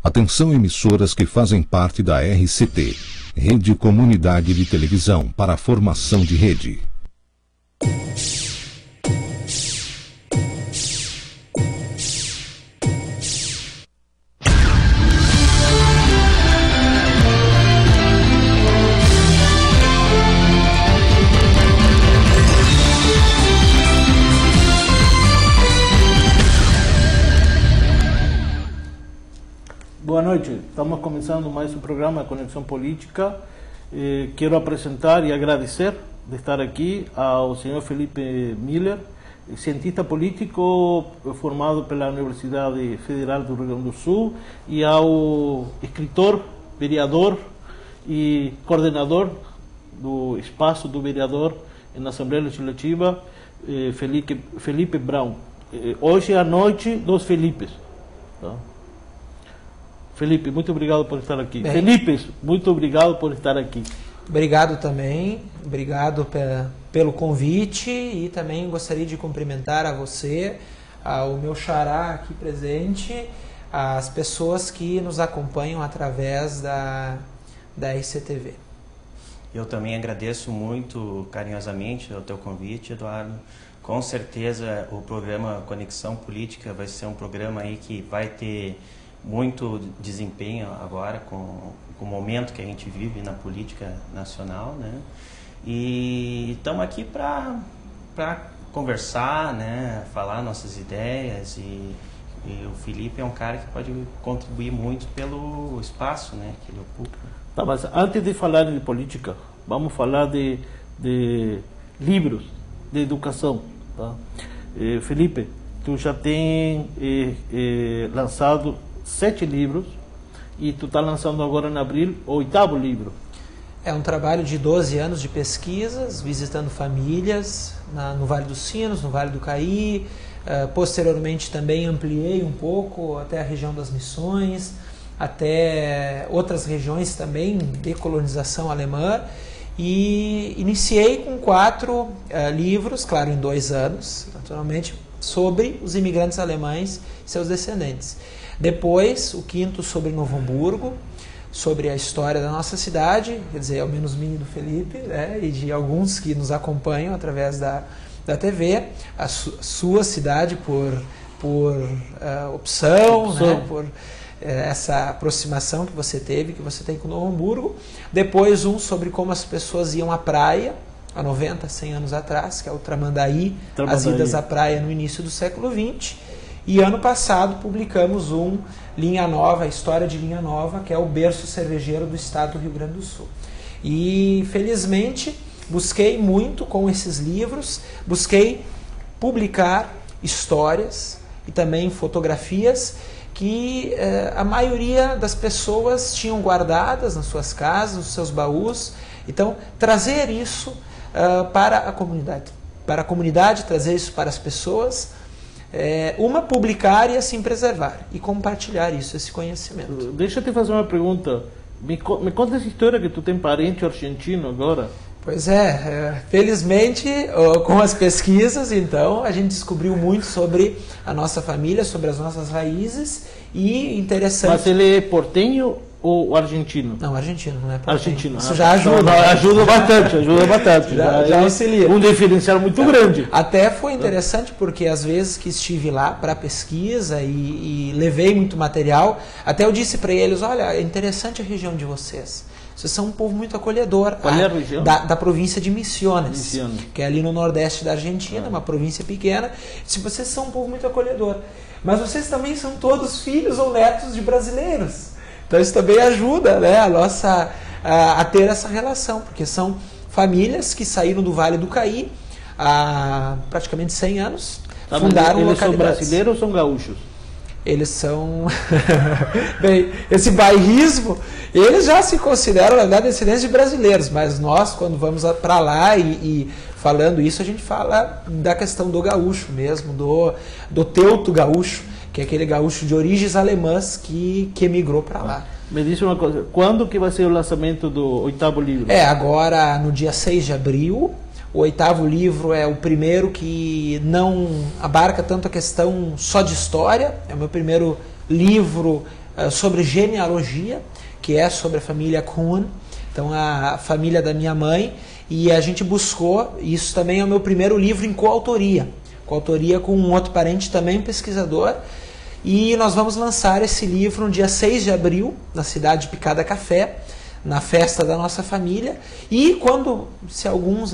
Atenção emissoras que fazem parte da RCT, Rede Comunidade de Televisão para a Formação de Rede. Boa noite, estamos começando mais um programa Conexão Política. Quero apresentar e agradecer de estar aqui ao senhor Felipe Miller, cientista político formado pela Universidade Federal do Rio Grande do Sul, e ao escritor, vereador e coordenador do espaço do vereador na Assembleia Legislativa, Felipe Brown. Hoje é a noite dos Felipes. Tá? Felipe, muito obrigado por estar aqui. Bem, Felipe, muito obrigado por estar aqui. Obrigado também, obrigado pelo convite, e também gostaria de cumprimentar a você, ao meu xará aqui presente, as pessoas que nos acompanham através da RCTV. Eu também agradeço muito carinhosamente o teu convite, Eduardo. Com certeza o programa Conexão Política vai ser um programa aí que vai ter muito desempenho agora com o momento que a gente vive na política nacional, né? E estamos aqui para conversar, né? Falar nossas ideias, e o Felipe é um cara que pode contribuir muito pelo espaço, né, que ele ocupa. Tá, mas antes de falar de política, vamos falar de livros, de educação. Tá? Felipe, tu já tem lançado 7 livros, e tu está lançando agora em abril o 8º livro. É um trabalho de 12 anos de pesquisas, visitando famílias no Vale dos Sinos, no Vale do Caí. Posteriormente também ampliei um pouco até a região das Missões, até outras regiões também de colonização alemã. E iniciei com 4 livros, claro, em 2 anos, naturalmente, sobre os imigrantes alemães e seus descendentes. Depois, o 5º sobre Novo Hamburgo, sobre a história da nossa cidade, quer dizer, ao menos minha e do Felipe, né, e de alguns que nos acompanham através da TV, a sua cidade por opção, né, por essa aproximação que você teve, que você tem com Novo Hamburgo. Depois um sobre como as pessoas iam à praia, há 90, 100 anos atrás, que é o Tramandaí, as idas à praia no início do século XX. E ano passado publicamos um Linha Nova, a história de Linha Nova, que é o berço cervejeiro do estado do Rio Grande do Sul. E felizmente busquei muito com esses livros, busquei publicar histórias e também fotografias que a maioria das pessoas tinham guardadas nas suas casas, nos seus baús. Então, trazer isso para a comunidade, trazer isso para as pessoas, publicar e assim preservar e compartilhar isso, esse conhecimento. Deixa eu te fazer uma pergunta. Me conta essa história que tu tem parente argentino agora. Pois felizmente com as pesquisas, então, a gente descobriu muito sobre a nossa família, sobre as nossas raízes, e interessante... Mas ele é portenho ou argentino? Não, argentino, não é portenho. Argentino. Isso já ajuda. Ajuda bastante. Já auxilia. Um diferencial muito grande. Até foi interessante porque às vezes que estive lá para pesquisa e levei muito material, até eu disse para eles, olha, é interessante a região de vocês. Vocês são um povo muito acolhedor. Qual é a região? Da província de Misiones, que é ali no nordeste da Argentina, uma província pequena. Se vocês são um povo muito acolhedor, mas vocês também são todos filhos ou netos de brasileiros. Então isso também ajuda, né, a ter essa relação, porque são famílias que saíram do Vale do Caí há praticamente 100 anos, fundaram eles localidades. São brasileiros ou são gaúchos? Eles são... Bem, esse bairrismo, eles já se consideram, na verdade, descendentes de brasileiros, mas nós, quando vamos para lá e falando isso, a gente fala da questão do gaúcho mesmo, do teuto gaúcho, que é aquele gaúcho de origens alemãs que emigrou para lá. Me diz uma coisa, quando que vai ser o lançamento do 8º livro? Agora no dia 6 de abril, O 8º livro é o primeiro que não abarca tanto a questão só de história, é o meu primeiro livro sobre genealogia, que é sobre a família Kuhn, então a família da minha mãe, e a gente buscou, isso também é o meu primeiro livro em coautoria com um outro parente também pesquisador, e nós vamos lançar esse livro no dia 6 de abril, na cidade de Picada Café, na festa da nossa família, e se alguns,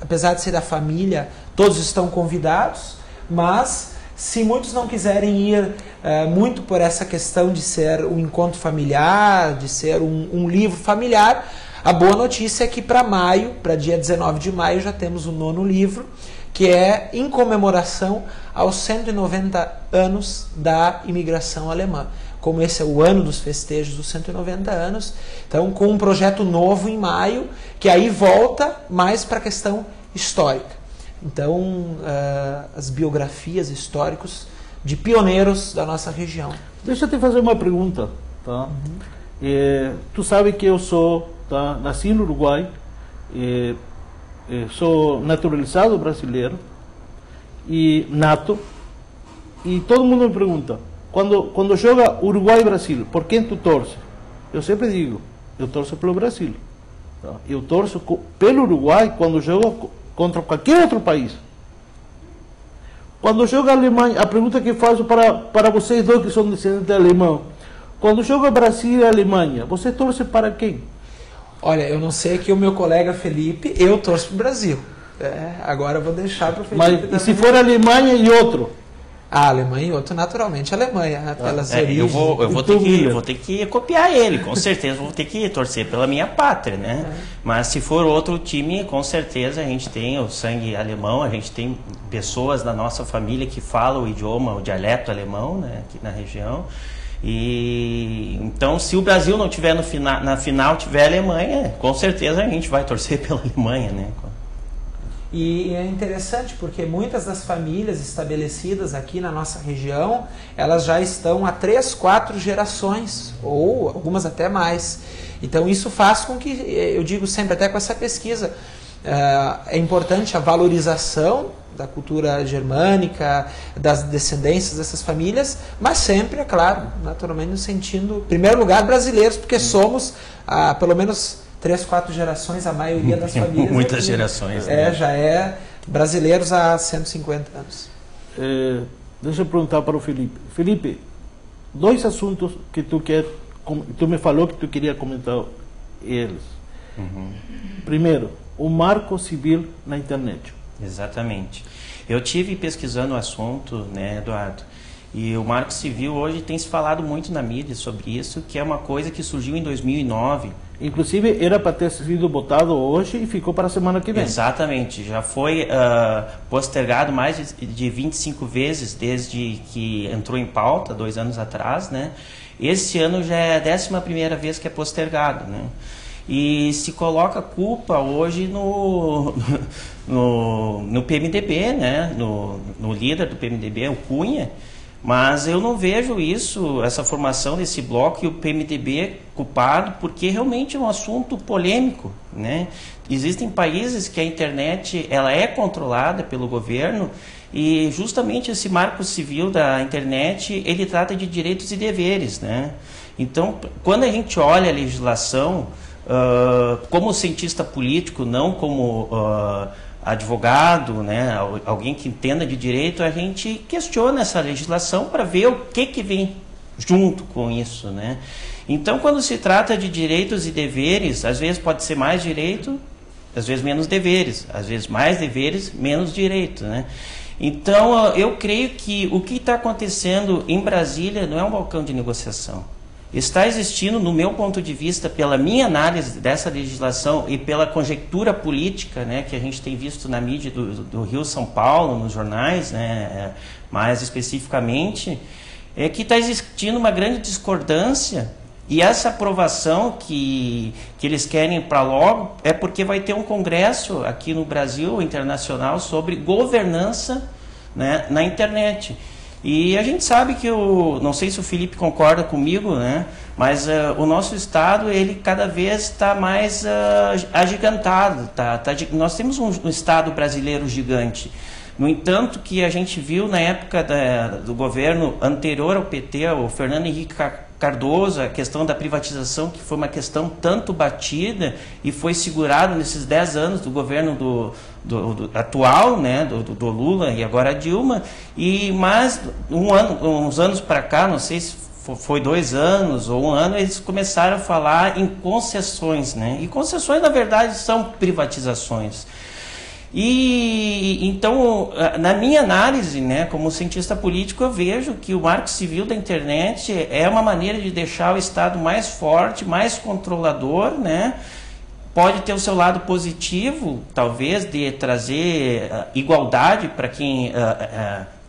apesar de ser da família, todos estão convidados, mas se muitos não quiserem ir muito por essa questão de ser um encontro familiar, de ser um livro familiar, a boa notícia é que para maio, para dia 19 de maio, já temos o 9º livro, que é em comemoração aos 190 anos da imigração alemã. Como esse é o ano dos festejos dos 190 anos, então com um projeto novo em maio, que aí volta mais para a questão histórica. Então, as biografias históricos de pioneiros da nossa região. Deixa eu te fazer uma pergunta, tá? Tu sabe que eu sou, tá, nasci no Uruguai, sou naturalizado brasileiro e nato, e todo mundo me pergunta, quando joga Uruguai e Brasil, por quem tu torce? Eu sempre digo, eu torço pelo Brasil, tá? Eu torço pelo Uruguai quando joga contra qualquer outro país. Quando joga a Alemanha, a pergunta que faço para vocês dois que são descendentes de alemão, quando joga Brasil e Alemanha, você torce para quem? Olha, eu não sei que o meu colega Felipe, eu torço para o Brasil. Agora eu vou deixar para o Felipe. Mas e se for Alemanha e outro? A Alemanha e outro, naturalmente a Alemanha, né, pelas origens. Eu vou ter que copiar ele, com certeza vou ter que torcer pela minha pátria, né? Mas se for outro time, com certeza a gente tem o sangue alemão, a gente tem pessoas da nossa família que falam o idioma, o dialeto alemão, né, aqui na região. E então, se o Brasil não tiver na final tiver a Alemanha, com certeza a gente vai torcer pela Alemanha, né? E é interessante porque muitas das famílias estabelecidas aqui na nossa região, elas já estão há 3, 4 gerações, ou algumas até mais. Então isso faz com que, eu digo sempre até com essa pesquisa, é importante a valorização da cultura germânica, das descendências dessas famílias, mas sempre, é claro, naturalmente no sentido, em primeiro lugar, brasileiros, porque somos, pelo menos 3, 4 gerações, a maioria das famílias. Muitas gerações. Né? Já é brasileiros há 150 anos. Deixa eu perguntar para o Felipe. Felipe, 2 assuntos que tu me falou que tu queria comentar eles. Primeiro, o marco civil na internet. Exatamente. Eu tive pesquisando o assunto, né, Eduardo, e o Marco Civil hoje tem se falado muito na mídia sobre isso, que é uma coisa que surgiu em 2009. Inclusive era para ter sido votado hoje e ficou para a semana que vem. Exatamente, já foi postergado mais de 25 vezes desde que entrou em pauta, 2 anos atrás, né? Esse ano já é a 11ª vez que é postergado, né? E se coloca culpa hoje no PMDB, né? no líder do PMDB, o Cunha, mas eu não vejo essa formação desse bloco e o PMDB culpado, porque realmente é um assunto polêmico, né? Existem países que a internet ela é controlada pelo governo e justamente esse marco civil da internet ele trata de direitos e deveres, né? Então, quando a gente olha a legislação como cientista político, não como advogado, né, alguém que entenda de direito, a gente questiona essa legislação para ver o que vem junto com isso, né? Então, quando se trata de direitos e deveres, às vezes pode ser mais direito, às vezes menos deveres, às vezes mais deveres, menos direito, né? Então, eu creio que o que está acontecendo em Brasília não é um balcão de negociação. Está existindo, no meu ponto de vista, pela minha análise dessa legislação e pela conjectura política, né, que a gente tem visto na mídia do Rio São Paulo, nos jornais, né, mais especificamente, é que está existindo uma grande discordância e essa aprovação que eles querem para logo é porque vai ter um congresso aqui no Brasil, internacional, sobre governança, né, na internet. E a gente sabe que, não sei se o Felipe concorda comigo, né? Mas o nosso Estado, ele cada vez está mais agigantado. Nós temos um Estado brasileiro gigante. No entanto, que a gente viu na época do governo anterior ao PT, o Fernando Henrique Cardoso, a questão da privatização, que foi uma questão tanto batida e foi segurada nesses 10 anos do governo do atual, né, do Lula e agora a Dilma, mas uns anos para cá, não sei se foi 2 anos ou 1 ano, eles começaram a falar em concessões, né? E concessões, na verdade, são privatizações. E então, na minha análise, né, como cientista político, eu vejo que o marco civil da internet é uma maneira de deixar o Estado mais forte, mais controlador, né? Pode ter o seu lado positivo, talvez, de trazer igualdade para quem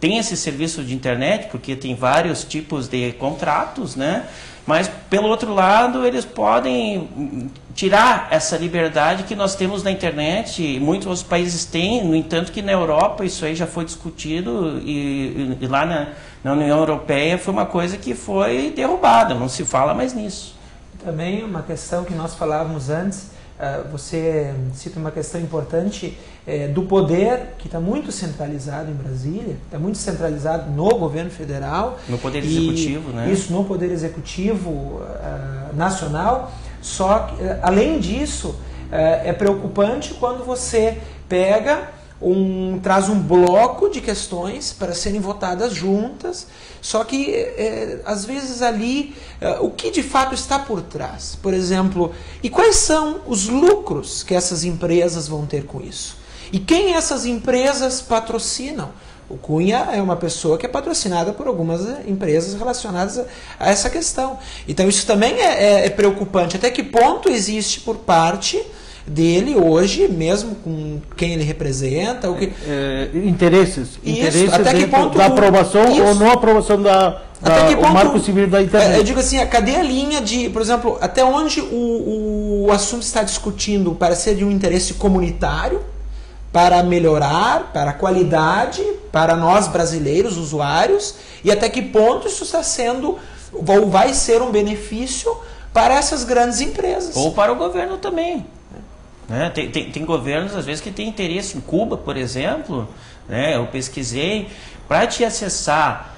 tem esse serviço de internet, porque tem vários tipos de contratos, né? Mas, pelo outro lado, eles podem tirar essa liberdade que nós temos na internet, e muitos outros países têm, no entanto que na Europa isso aí já foi discutido, e lá na União Europeia foi uma coisa que foi derrubada, não se fala mais nisso. Também uma questão que nós falávamos antes, você cita uma questão importante do poder que está muito centralizado em Brasília, está muito centralizado no governo federal. No poder executivo, né? Isso, no poder executivo nacional. Só que, além disso, é preocupante quando você traz um bloco de questões para serem votadas juntas, só que às vezes ali o que de fato está por trás, por exemplo, e quais são os lucros que essas empresas vão ter com isso? E quem essas empresas patrocinam? O Cunha é uma pessoa que é patrocinada por algumas empresas relacionadas a essa questão. Então isso também é preocupante. Até que ponto existe por parte dele hoje, mesmo com quem ele representa, interesses até que ponto da aprovação ou não aprovação o marco civil da internet. Eu digo assim, cadê a linha de, por exemplo, até onde o assunto está discutindo para ser de um interesse comunitário, para melhorar, para a qualidade, para nós brasileiros, usuários, e até que ponto isso está sendo ou vai ser um benefício para essas grandes empresas. Ou para o governo também. Né? Tem governos, às vezes, que têm interesse em Cuba, por exemplo, né? Eu pesquisei, para te acessar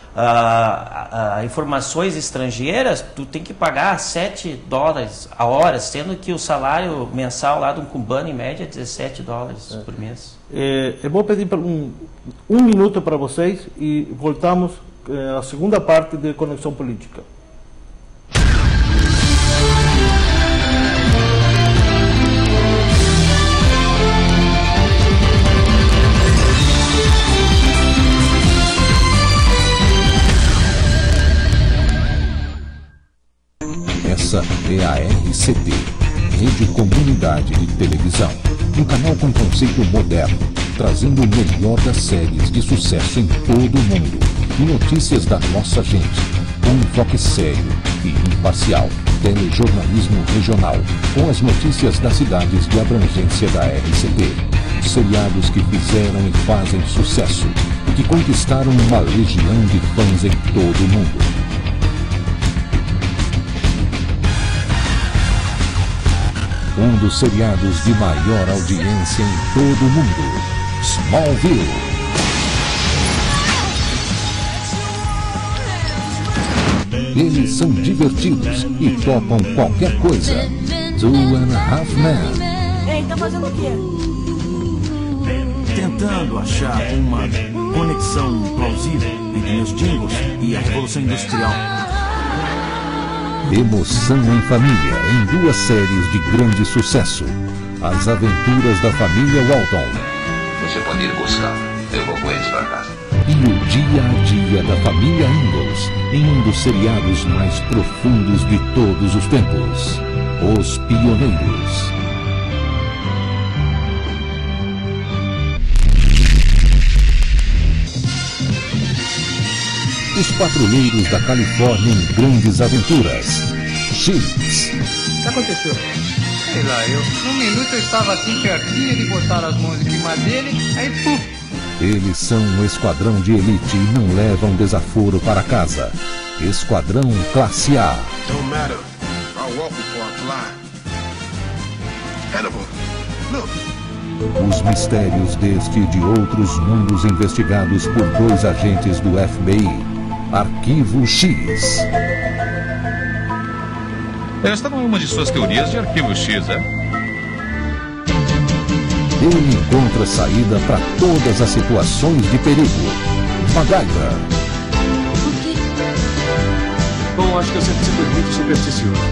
informações estrangeiras, tu tem que pagar $7 a hora, sendo que o salário mensal lá de um cubano, em média, é $17 por mês. Eu vou pedir um minuto para vocês e voltamos à segunda parte de Conexão Política. Essa é a RCT, Rede Comunidade de Televisão, um canal com conceito moderno, trazendo o melhor das séries de sucesso em todo o mundo e notícias da nossa gente, com um enfoque sério e imparcial, telejornalismo regional, com as notícias das cidades de abrangência da RCT, os seriados que fizeram e fazem sucesso e que conquistaram uma legião de fãs em todo o mundo. Um dos seriados de maior audiência em todo o mundo, Smallville. Eles são divertidos e topam qualquer coisa. 2.5 Men. Ei, tá fazendo o quê? Tentando achar uma conexão plausível entre meus jingles e a Revolução Industrial. Emoção em Família, em 2 séries de grande sucesso. As Aventuras da Família Walton. Você pode ir buscar, eu vou com eles para casa. E o Dia a Dia da Família Ingalls, em um dos seriados mais profundos de todos os tempos, Os Pioneiros. Os Patrulheiros da Califórnia em Grandes Aventuras. X. O que aconteceu? Sei lá, num minuto eu estava assim pertinho de botar as mãos em cima dele, aí puf! Eles são um esquadrão de elite e não levam desaforo para casa. Esquadrão Classe A. Don't matter. I'll walk before I fly. Hannibal, look. Os mistérios deste e de outros mundos investigados por 2 agentes do FBI. Arquivo X. Esta não é uma de suas teorias de arquivo X, é? Ele encontra saída para todas as situações de perigo. MacGyver. Por quê? Bom, acho que eu sempre fui muito supersticioso.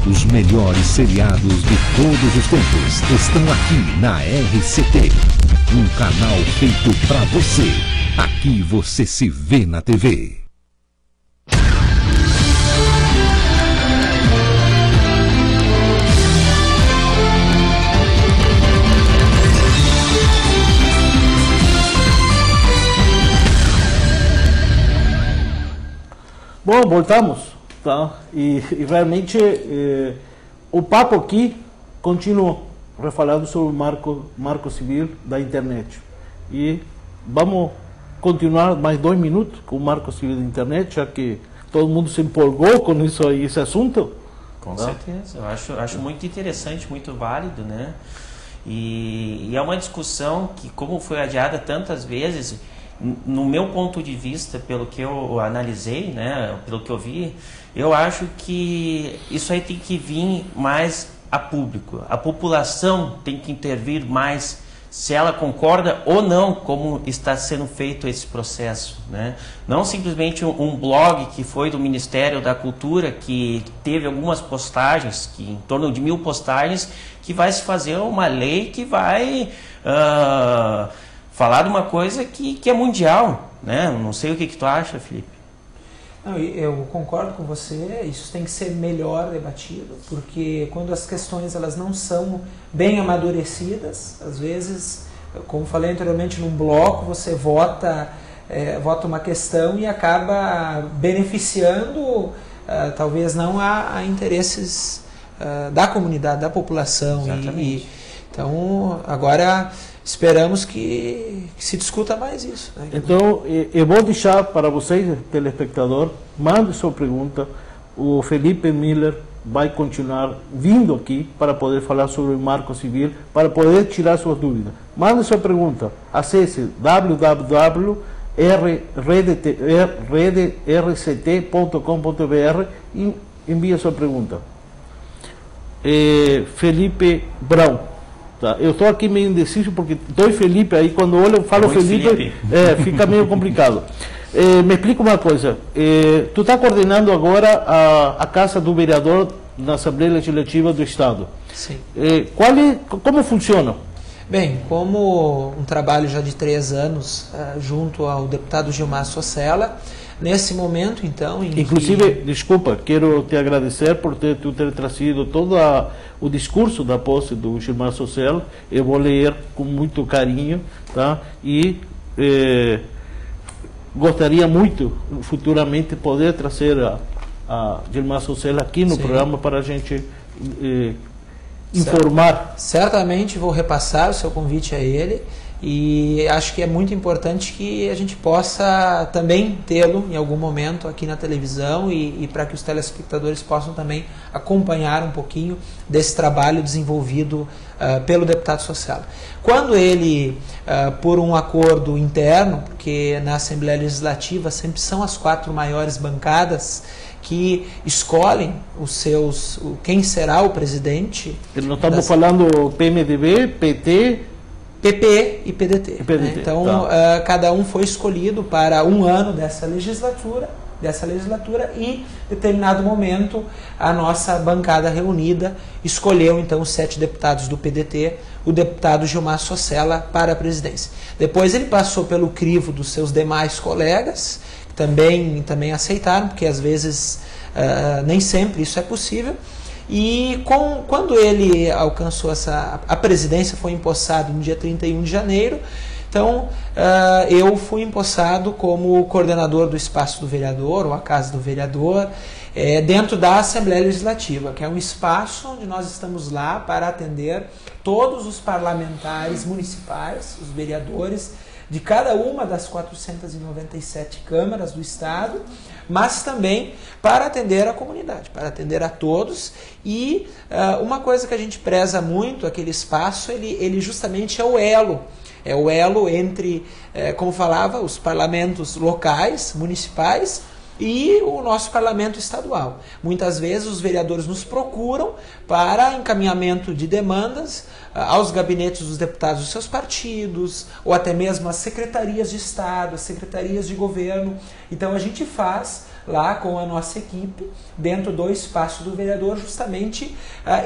Os melhores seriados de todos os tempos estão aqui na RCT. Um canal feito pra você. Aqui você se vê na TV. Bom, voltamos, tá? E realmente o papo aqui continua falando sobre o marco civil da internet. E vamos continuar mais 2 minutos com o marco civil da internet, já que todo mundo se empolgou com isso aí, esse assunto. Com certeza, eu acho muito interessante, muito válido, né? E é uma discussão que, como foi adiada tantas vezes, no meu ponto de vista, pelo que eu analisei, né, pelo que eu vi, eu acho que isso aí tem que vir mais a público. A população tem que intervir mais, se ela concorda ou não como está sendo feito esse processo, né? Não simplesmente um blog que foi do Ministério da Cultura, que teve algumas postagens, que em torno de 1000 postagens, que vai se fazer uma lei que vai falar de uma coisa que é mundial, né? Não sei o que tu acha, Felipe. Não, eu concordo com você, isso tem que ser melhor debatido, porque quando as questões elas não são bem amadurecidas, às vezes, como falei anteriormente, num bloco você vota uma questão e acaba beneficiando, talvez não a interesses da comunidade, da população. Então, agora esperamos que se discuta mais isso, né? Então, eu vou deixar para vocês, telespectador, mande sua pergunta. O Felipe Miller vai continuar vindo aqui para poder falar sobre o marco civil, para poder tirar suas dúvidas. Mande sua pergunta. Acesse www.rct.com.br e envie sua pergunta. Felipe Brown. Tá. Eu estou aqui meio indeciso porque dois Felipe aí, quando olho, falo Felipe, fica meio complicado. Me explica uma coisa, tu está coordenando agora a Casa do Vereador na Assembleia Legislativa do Estado. Sim. Como funciona? Bem, como um trabalho já de 3 anos junto ao deputado Gilmar Socella, nesse momento, então... Inclusive, desculpa, quero te agradecer por tu ter trazido todo o discurso da posse do Gilmar Socella. Eu vou ler com muito carinho, tá? E gostaria muito, futuramente, poder trazer a Gilmar Socella aqui no programa para a gente informar. Certamente vou repassar o seu convite a ele. E acho que é muito importante que a gente possa também tê-lo em algum momento aqui na televisão e para que os telespectadores possam também acompanhar um pouquinho desse trabalho desenvolvido pelo deputado Socella. Quando ele, por um acordo interno, porque na Assembleia Legislativa sempre são as 4 maiores bancadas que escolhem quem será o presidente. Não estamos falando PMDB, PT... PP e PDT. Né? Então, cada um foi escolhido para um ano dessa legislatura e, em determinado momento, a nossa bancada reunida escolheu, então, os 7 deputados do PDT, o deputado Gilmar Socella para a presidência. Depois ele passou pelo crivo dos seus demais colegas, que também aceitaram, porque às vezes nem sempre isso é possível. E quando ele alcançou a presidência, foi empossado no dia 31 de janeiro, então eu fui empossado como coordenador do Espaço do Vereador, ou a Casa do Vereador, dentro da Assembleia Legislativa, que é um espaço onde nós estamos lá para atender todos os parlamentares municipais, os vereadores, de cada uma das 497 câmaras do Estado, mas também para atender a comunidade, para atender a todos. E uma coisa que a gente preza muito, aquele espaço, ele justamente é o elo É o elo entre, como falava, os parlamentos locais, municipais, e o nosso parlamento estadual. Muitas vezes os vereadores nos procuram para encaminhamento de demandas aos gabinetes dos deputados dos seus partidos, ou até mesmo às secretarias de Estado, às secretarias de governo. Então a gente faz lá com a nossa equipe, dentro do espaço do vereador, justamente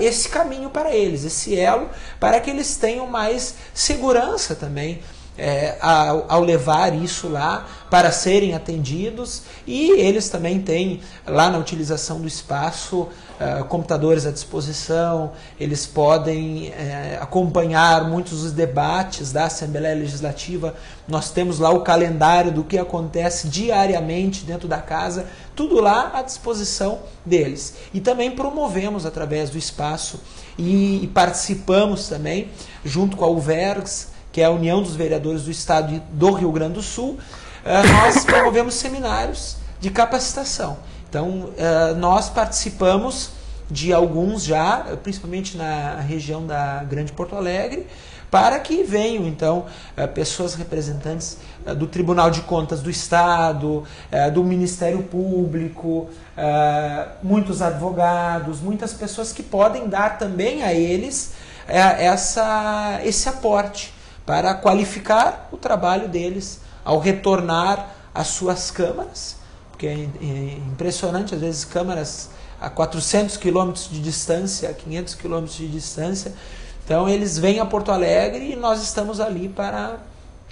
esse caminho para eles, esse elo, para que eles tenham mais segurança também ao levar isso lá para serem atendidos, e eles também têm lá na utilização do espaço computadores à disposição, eles podem acompanhar muitos dos debates da Assembleia Legislativa. Nós temos lá o calendário do que acontece diariamente dentro da casa, tudo lá à disposição deles. E também promovemos através do espaço e participamos também, junto com a UVERGS, que é a União dos Vereadores do Estado do Rio Grande do Sul, nós promovemos seminários de capacitação. Então, nós participamos de alguns já, principalmente na região da Grande Porto Alegre, para que venham, então, pessoas representantes do Tribunal de Contas do Estado, do Ministério Público, muitos advogados, muitas pessoas que podem dar também a eles esse aporte para qualificar o trabalho deles ao retornar às suas câmaras, porque é impressionante, às vezes câmaras a 400 quilômetros de distância, a 500 quilômetros de distância. Então eles vêm a Porto Alegre e nós estamos ali para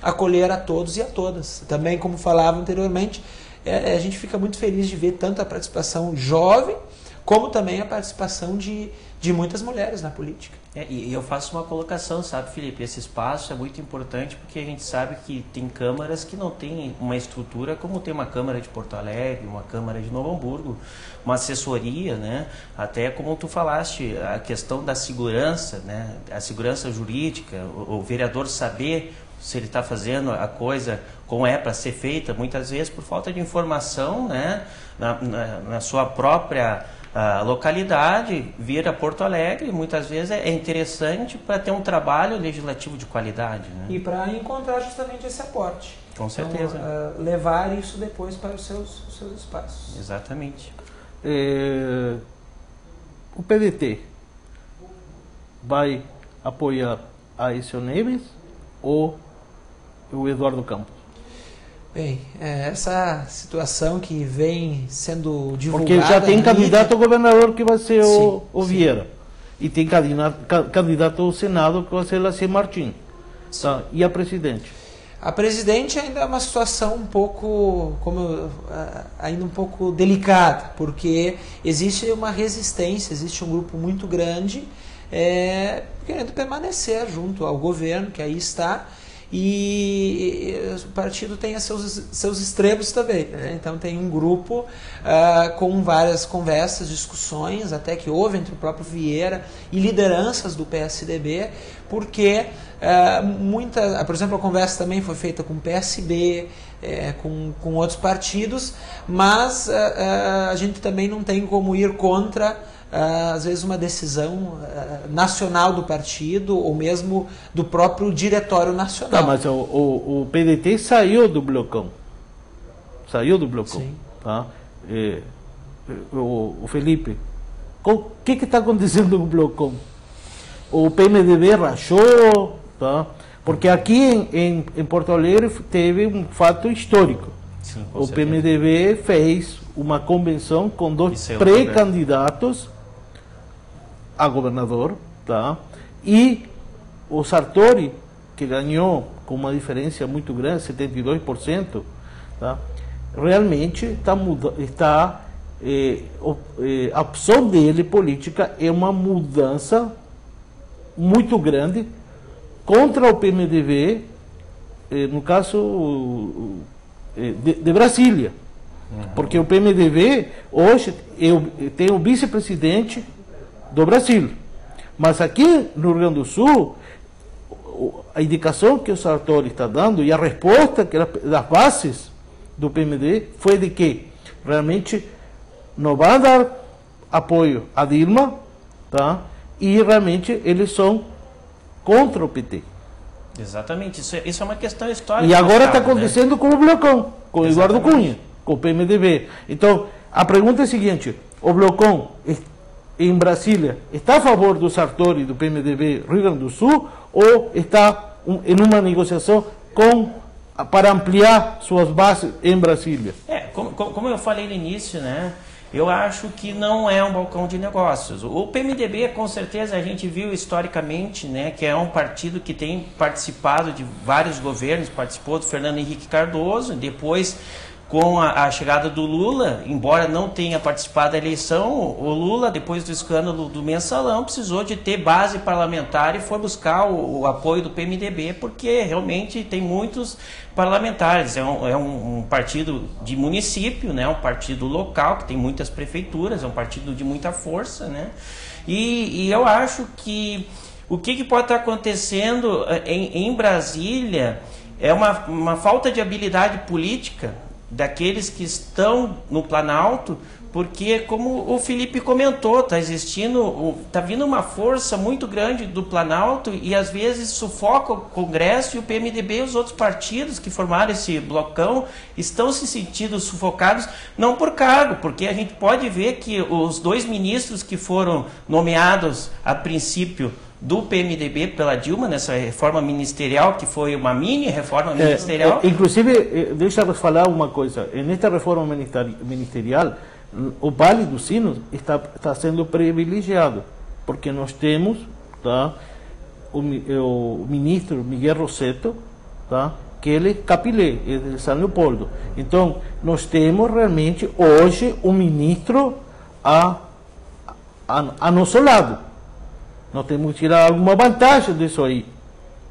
acolher a todos e a todas. Também, como falava anteriormente, a gente fica muito feliz de ver tanto a participação jovem, como também a participação de muitas mulheres na política. E eu faço uma colocação, sabe, Felipe? Esse espaço é muito importante porque a gente sabe que tem câmaras que não têm uma estrutura como tem uma Câmara de Porto Alegre, uma Câmara de Novo Hamburgo, uma assessoria, né? Até como tu falaste, a questão da segurança, né? A segurança jurídica, o vereador saber se ele está fazendo a coisa como é para ser feita, muitas vezes por falta de informação, né? Na sua própria localidade, vir a Porto Alegre, muitas vezes é interessante para ter um trabalho legislativo de qualidade, né? E para encontrar justamente esse aporte. Com certeza. Então, levar isso depois para os seus espaços. Exatamente. O PDT vai apoiar a Aécio Neves ou o Eduardo Campos? Bem, essa situação que vem sendo divulgada... Porque já tem candidato a governador que vai ser o sim. Vieira. E tem candidato ao Senado que vai ser Laci Martins. Tá? E a presidente? A presidente ainda é uma situação um pouco, ainda um pouco delicada, porque existe uma resistência, existe um grupo muito grande querendo permanecer junto ao governo, que aí está, e o partido tem seus extremos também, né? Então tem um grupo com várias conversas, discussões, até que houve entre o próprio Vieira e lideranças do PSDB, porque por exemplo, a conversa também foi feita com o PSB, com outros partidos, mas a gente também não tem como ir contra às vezes uma decisão nacional do partido ou mesmo do próprio diretório nacional. Tá, mas o PDT saiu do blocão. Sim. Tá? O Felipe, o que está acontecendo no blocão? O PMDB rachou, tá? Porque aqui em Porto Alegre teve um fato histórico. Sim, o PMDB fez uma convenção com 2 pré-candidatos a governador, tá? E o Sartori, que ganhou com uma diferença muito grande, 72%, tá? Realmente a opção dele política é uma mudança muito grande contra o PMDB, no caso de Brasília. Porque o PMDB hoje tem o vice-presidente do Brasil, mas aqui no Rio Grande do Sul a indicação que o Sartori está dando e a resposta das bases do PMDB foi de que realmente não vai dar apoio a Dilma, tá? E realmente eles são contra o PT. Exatamente, isso é uma questão histórica. E agora está né? acontecendo com o Blocão, com o Eduardo Cunha, com o PMDB. Então, a pergunta é a seguinte: o Blocão em Brasília está a favor do Sartori, do PMDB Rio Grande do Sul, ou está em uma negociação para ampliar suas bases em Brasília? Como eu falei no início, né? Eu acho que não é um balcão de negócios. O PMDB, com certeza, a gente viu historicamente, né, que é um partido que tem participado de vários governos, participou do Fernando Henrique Cardoso, depois, com a chegada do Lula, embora não tenha participado da eleição, o Lula, depois do escândalo do Mensalão, precisou de ter base parlamentar e foi buscar o apoio do PMDB, porque realmente tem muitos parlamentares. É um partido de município, né? Um partido local, que tem muitas prefeituras, é um partido de muita força, né? E eu acho que o que pode estar acontecendo em Brasília é uma falta de habilidade política daqueles que estão no Planalto, porque, como o Felipe comentou, está vindo uma força muito grande do Planalto e às vezes sufoca o Congresso, e o PMDB e os outros partidos que formaram esse blocão estão se sentindo sufocados, não por cargo, porque a gente pode ver que os 2 ministros que foram nomeados a princípio do PMDB pela Dilma, nessa reforma ministerial, que foi uma mini reforma ministerial. Inclusive, deixa eu falar uma coisa, nesta reforma ministerial, o Vale dos Sinos está sendo privilegiado, porque nós temos, tá, o ministro Miguel Rossetto, tá, que ele é capilé, é de São Leopoldo. Então, nós temos realmente hoje um ministro a nosso lado. Nós temos que tirar alguma vantagem disso aí,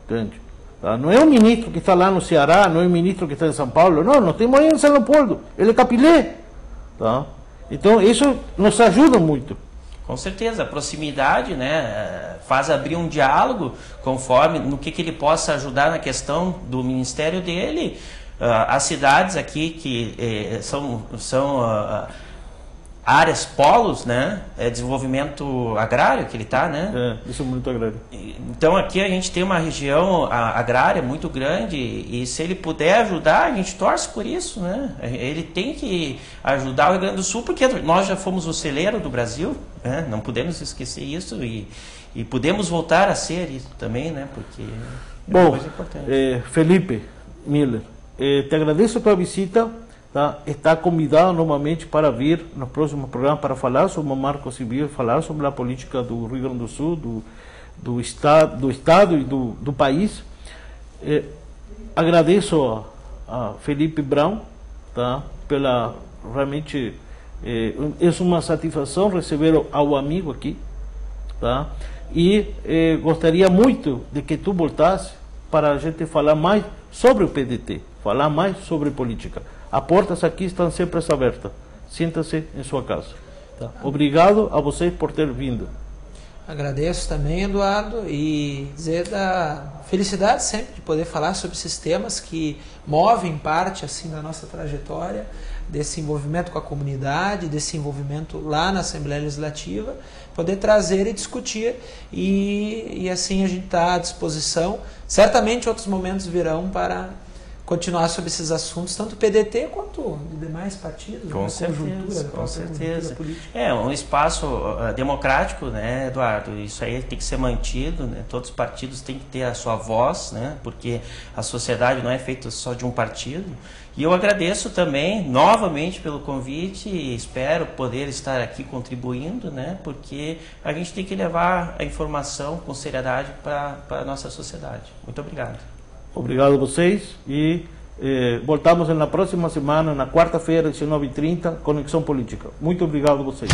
entende? Tá? Não é um ministro que está lá no Ceará, não é um ministro que está em São Paulo, não, nós temos aí em São Leopoldo, ele é capilé, tá? Então isso nos ajuda muito. Com certeza, a proximidade, né, faz abrir um diálogo conforme no que ele possa ajudar na questão do ministério dele. As cidades aqui que são áreas polos, né? É desenvolvimento agrário que ele está, né? Isso é muito agrário. Então aqui a gente tem uma região agrária muito grande e se ele puder ajudar, a gente torce por isso, né? Ele tem que ajudar o Rio Grande do Sul, porque nós já fomos o celeiro do Brasil, né? Não podemos esquecer isso e podemos voltar a ser isso também, né? Porque é uma coisa importante. Felipe Miller, te agradeço a tua visita. Tá? Está convidado novamente para vir no próximo programa para falar sobre o marco civil, falar sobre a política do Rio Grande do Sul, do Estado e do país. Agradeço a Felipe Brown, tá? Realmente é uma satisfação receber ao amigo aqui, tá? E gostaria muito de que tu voltasse para a gente falar mais sobre o PDT, falar mais sobre política. As portas aqui estão sempre abertas. Sinta-se em sua casa. Tá? Obrigado a vocês por ter vindo. Agradeço também, Eduardo, e dizer da felicidade sempre de poder falar sobre esses temas que movem parte assim da nossa trajetória, desse envolvimento com a comunidade, desse envolvimento lá na Assembleia Legislativa, poder trazer e discutir e assim a gente está à disposição. Certamente outros momentos virão para continuar sobre esses assuntos, tanto o PDT quanto de demais partidos. Com certeza. É um espaço democrático, né, Eduardo? Isso aí tem que ser mantido, né? Todos os partidos têm que ter a sua voz, né? Porque a sociedade não é feita só de um partido. E eu agradeço também, novamente, pelo convite e espero poder estar aqui contribuindo, né? Porque a gente tem que levar a informação com seriedade para a nossa sociedade. Muito obrigado. Obrigado a vocês e voltamos na próxima semana, na quarta-feira, às 19h30, Conexão Política. Muito obrigado a vocês.